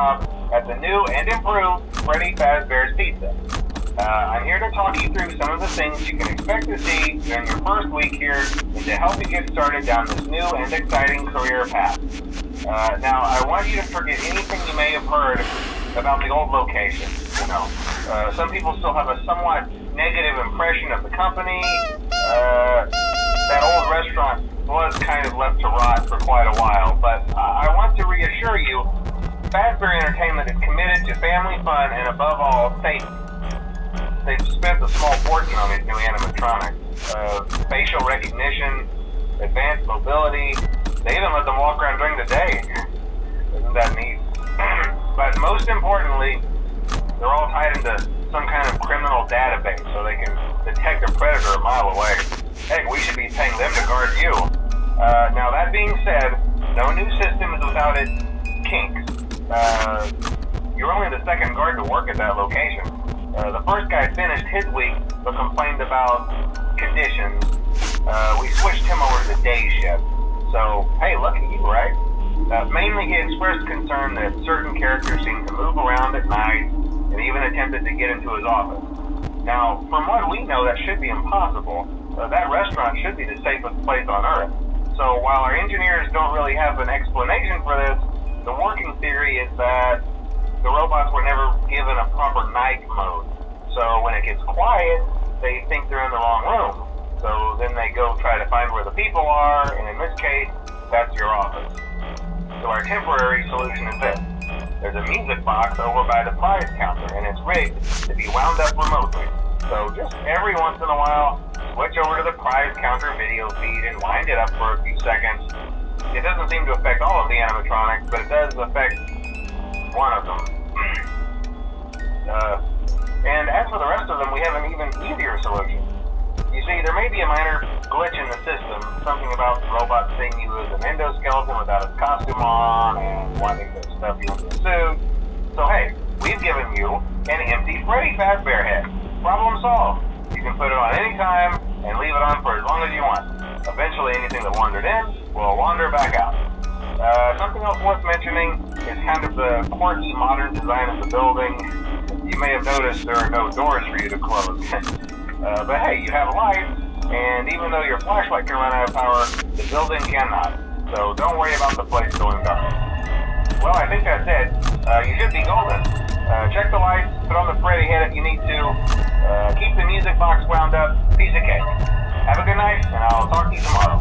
job at the new and improved Freddy Fazbear's Pizza. I'm here to talk you through some of the things you can expect to see during your first week here and to help you get started down this new and exciting career path. Now, I want you to forget anything you may have heard about the old location. Some people still have a somewhat negative impression of the company. That old restaurant was kind of left to rot for quite a while, but I want to reassure you, Fazbear Entertainment is committed to family fun and above all, safety. They've spent a small fortune on these new animatronics. Facial recognition, advanced mobility. They even let them walk around during the day. Isn't that neat? But most importantly, they're all tied into some kind of criminal database so they can detect a predator a mile away. Heck, we should be paying them to guard you. Now that being said, no new system is without its kinks. You're only the second guard to work at that location. The first guy finished his week but complained about conditions. We switched him over to the day shift. So, hey, look at you, right? Mainly he expressed concern that certain characters seemed to move around at night and even attempted to get into his office. Now, from what we know, that should be impossible. That restaurant should be the safest place on Earth. So while our engineers don't really have an explanation for this, the working theory is that the robots were never given a proper night mode. So when it gets quiet, they think they're in the wrong room. So then they go try to find where the people are, and in this case, that's your office. So our temporary solution is this. There's a music box over by the prize counter, and it's rigged to be wound up remotely. So just every once in a while, switch over to the prize counter video feed and wind it up for a few seconds. It doesn't seem to affect all of the animatronics, but it does affect one of them. And as for the rest of them, we have an even easier solution. You see, there may be a minor glitch in the system, something about the robot seeing you as an endoskeleton without its costume on and wanting to stuff you into a suit. So hey, we've given you an empty Freddy Fazbear head. Problem solved. You can put it on any time and leave it on for as long as you want. Eventually anything that wandered in will wander back out. Something else worth mentioning is kind of the quirky modern design of the building. You may have noticed there are no doors for you to close. But hey, you have lights, and even though your flashlight can run out of power, the building cannot. So don't worry about the place going dark. Well, I think that's it. You should be golden. Check the lights, put on the Freddy head if you need to. Keep the music box wound up. Piece of cake. Have a good night, and I'll talk to you tomorrow.